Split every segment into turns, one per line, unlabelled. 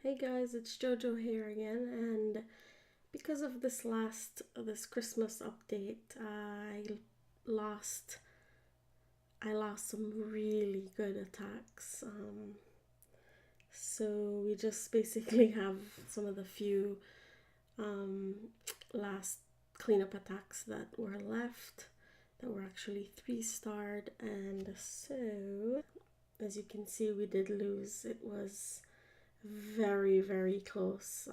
Hey guys, it's Jojo here again, and because of this Christmas update, lost I lost some really good attacks. So we just basically have some of the few um, last cleanup attacks that were left that were actually 3-starred, and so as you can see, we did lose. It was very, very close.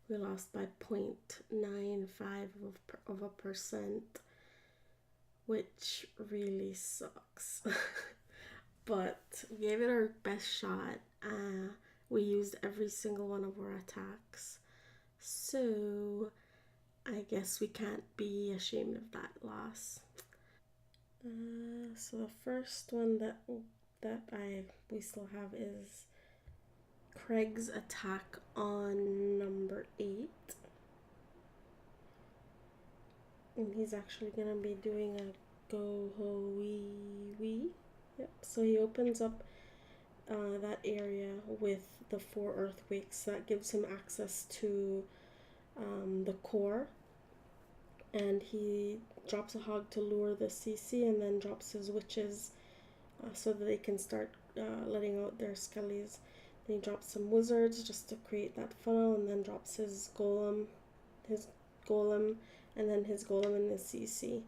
We lost by 0.95 of a percent, which really sucks. But we gave it our best shot. We used every single one of our attacks. So I guess we can't be ashamed of that loss. So the first one that we still have is Craig's attack on number 8. And he's actually gonna be doing a GoHoWiWi. Yep. So he opens up that area with the 4 earthquakes. That gives him access to the core. And he drops a hog to lure the CC, and then drops his witches so that they can start letting out their skellies. Then he drops some wizards just to create that funnel, and then drops his golem, and then his golem in the CC.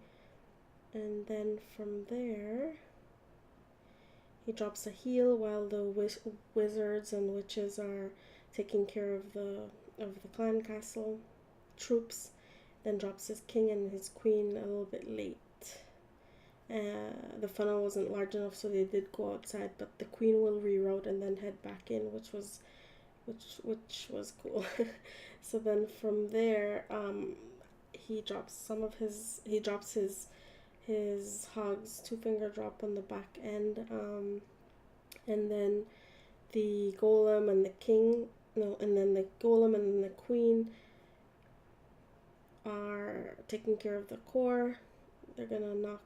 And then from there, he drops a heal while the wizards and witches are taking care of the clan castle troops. Then drops his king and his queen a little bit late. The funnel wasn't large enough, so they did go outside, but the queen will reroute and then head back in, which was cool. So then from there, he drops his hog's 2-finger drop on the back end, and then the golem and the king, no, and then the golem and then the queen are taking care of the core. They're gonna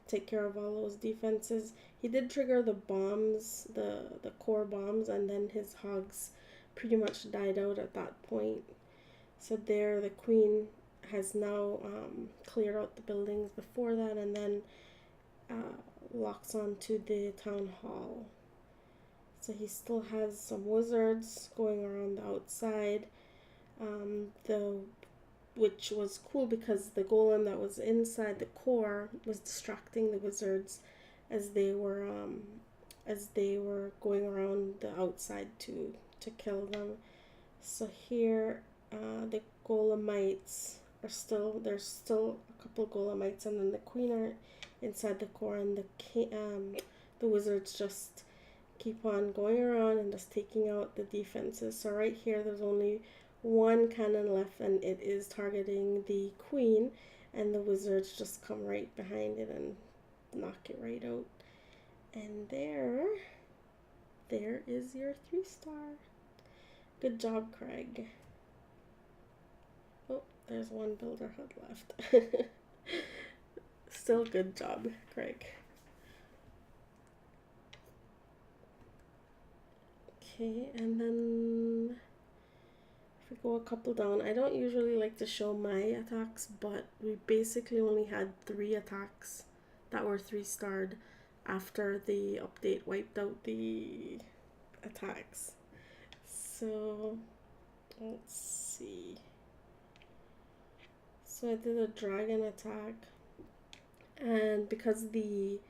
take care of all those defenses. He did trigger the bombs, the core bombs, and then his hogs pretty much died out at that point. So there, the queen has now cleared out the buildings before that, and then locks onto the town hall. So he still has some wizards going around the outside, which was cool because the golem that was inside the core was distracting the wizards as they were going around the outside to kill them. So here, the golemites there's still a couple golemites, and then the queen are inside the core, and the wizards just keep on going around and just taking out the defenses. So right here, there's only one cannon left, and it is targeting the queen, and the wizards just come right behind it and knock it right out. And there is your 3-star. Good job, Craig. Oh, there's one builder hut left. Still good job, Craig. Okay, and then if we go a couple down, I don't usually like to show my attacks, but we basically only had 3 attacks that were 3-starred after the update wiped out the attacks. So let's see. So I did a dragon attack, and because the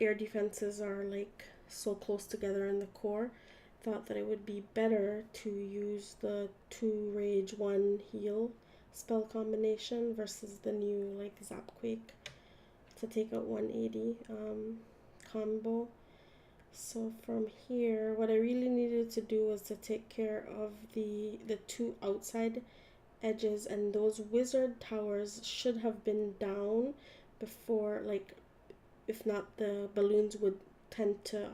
air defenses are like so close together in the core, thought that it would be better to use the 2 rage 1 heal spell combination versus the new like Zapquake to take out 180 combo. So from here, what I really needed to do was to take care of the 2 outside edges, and those wizard towers should have been down before, like, if not, the balloons would tend to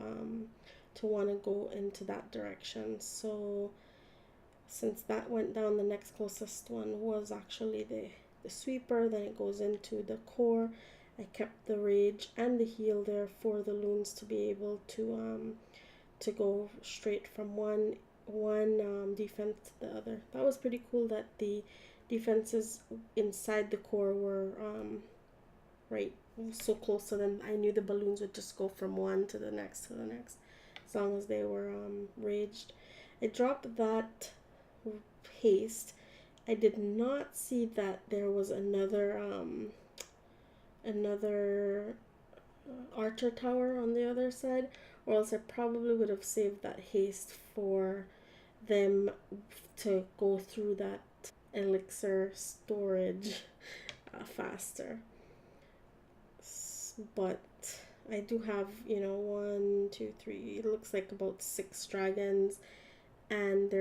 want to go into that direction. So since that went down, the next closest one was actually the sweeper. Then it goes into the core. I kept the rage and the heal there for the loons to be able to to go straight from one defense to the other. That was pretty cool that the defenses inside the core were right so close to them. I knew the balloons would just go from one to the next to the next, as long as they were raged. I dropped that haste. I did not see that there was another archer tower on the other side, or else I probably would have saved that haste for them to go through that elixir storage faster. But I do have, you know, 1, 2, 3. It looks like about 6 dragons, and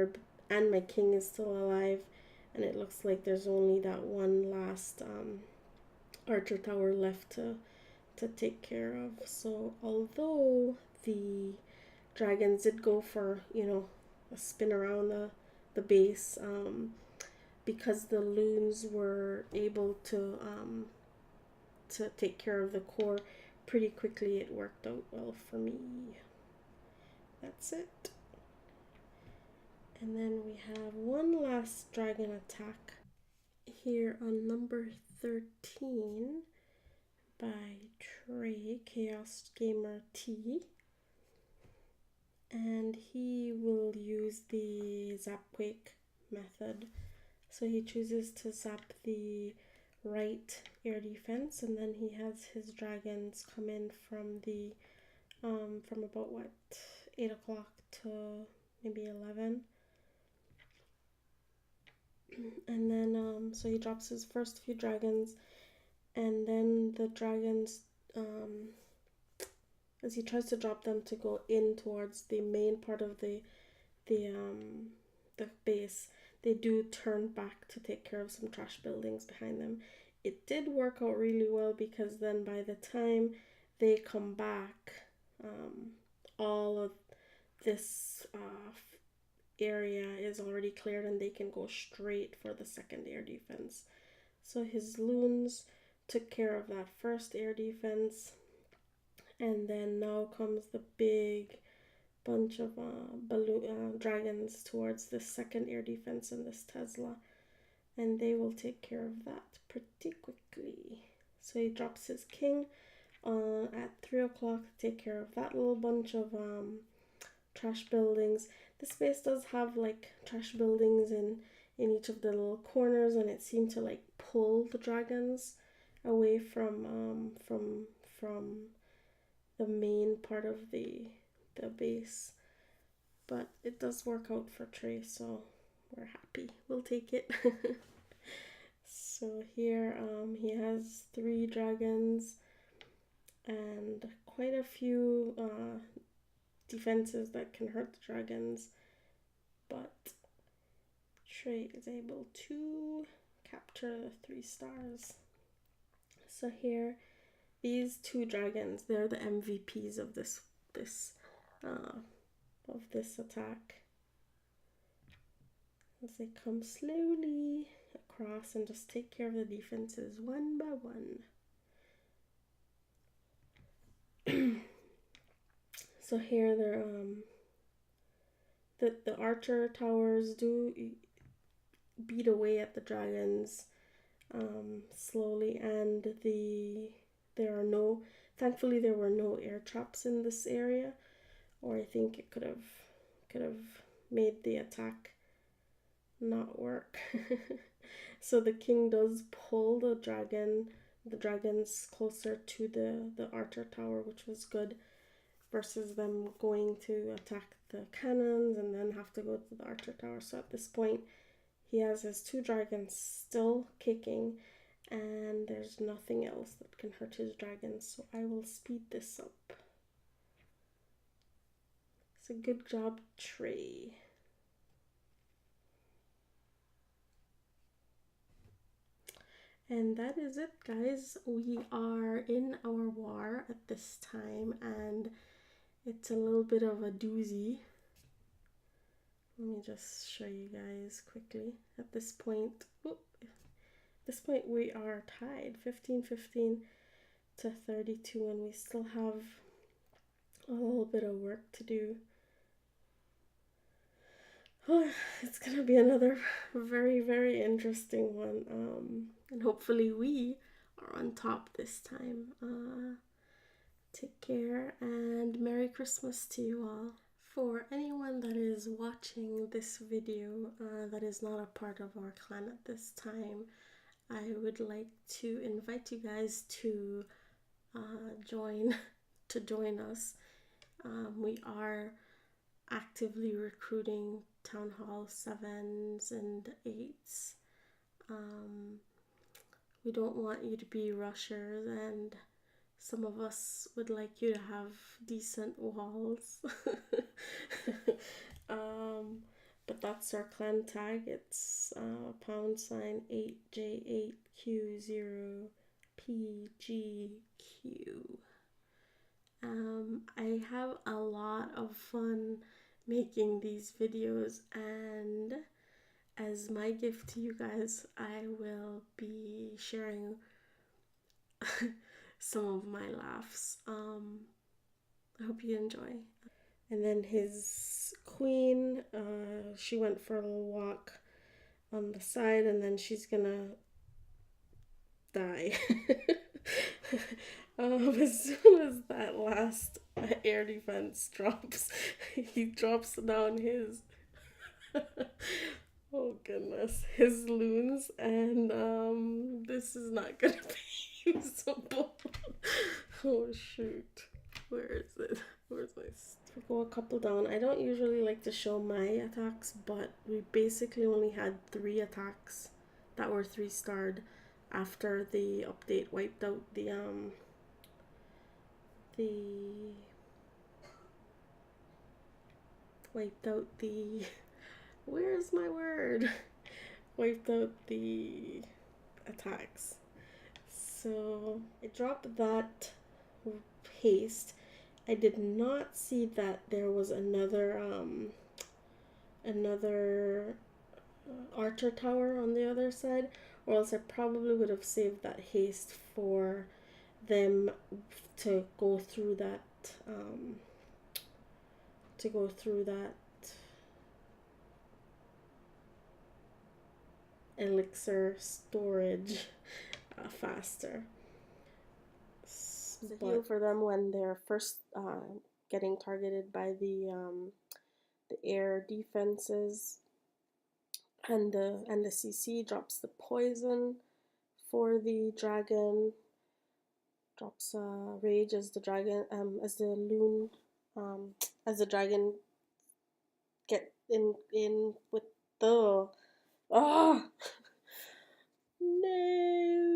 my king is still alive, and it looks like there's only that one last archer tower left to take care of. So although the dragons did go for, you know, a spin around the base, because the loons were able to take care of the core pretty quickly, it worked out well for me. That's it. And then we have one last dragon attack here on number 13 by Trey, Chaos Gamer T. And he will use the Zapquake method. So he chooses to zap the right air defense, and then he has his dragons come in from the from about 8 o'clock to maybe 11. And then so he drops his first few dragons, and then the dragons as he tries to drop them to go in towards the main part of the base, they do turn back to take care of some trash buildings behind them. It did work out really well, because then by the time they come back, all of this area is already cleared, and they can go straight for the second air defense. So his loons took care of that first air defense, and then now comes the big bunch of dragons towards the second air defense in this Tesla, and they will take care of that pretty quickly. So he drops his king at 3 o'clock to take care of that little bunch of trash buildings. This base does have like trash buildings in each of the little corners, and it seemed to like pull the dragons away from the main part of the base. But it does work out for Trey, so we're happy. We'll take it. So here he has 3 dragons and quite a few defenses that can hurt the dragons, but Trey is able to capture the 3 stars. So here, these 2 dragons, they're the MVPs of this attack, as they come slowly across and just take care of the defenses one by one. So here the archer towers do beat away at the dragons slowly, and thankfully there were no air traps in this area, or I think it could have made the attack not work. So the king does pull the dragons closer to the archer tower, which was good, versus them going to attack the cannons and then have to go to the archer tower. So at this point, he has his 2 dragons still kicking, and there's nothing else that can hurt his dragons. So I will speed this up. It's a good job, Trey. And that is it, guys. We are in our war at this time, and it's a little bit of a doozy. Let me just show you guys quickly. At this point, we are tied 15-15 to 32, and we still have a little bit of work to do. It's gonna be another very, very interesting one. And hopefully we are on top this time. Take care and Merry Christmas to you all. For anyone that is watching this video that is not a part of our clan at this time, I would like to invite you guys to join us. We are actively recruiting Town Hall 7s and 8s. We don't want you to be rushers, and some of us would like you to have decent walls. But that's our clan tag. It's #8J8Q0PGQ. I have a lot of fun making these videos, and as my gift to you guys, I will be sharing some of my laughs. I hope you enjoy. And then his queen, she went for a little walk on the side, and then she's gonna die. As soon as that last air defense drops, he drops down his oh goodness, his loons, and this is not gonna be usable. Oh shoot, where is it? Where's my go a couple down? I don't usually like to show my attacks, but we basically only had 3 attacks that were 3-starred after the update wiped out the where's my word? Wiped out the attacks. So I dropped that haste. I did not see that there was another archer tower on the other side, or else I probably would have saved that haste for them to go through that elixir storage faster. But heal for them when they're first getting targeted by the air defenses, and the CC drops the poison for the dragon, drops rage as the dragon as the loon as the dragon get in with the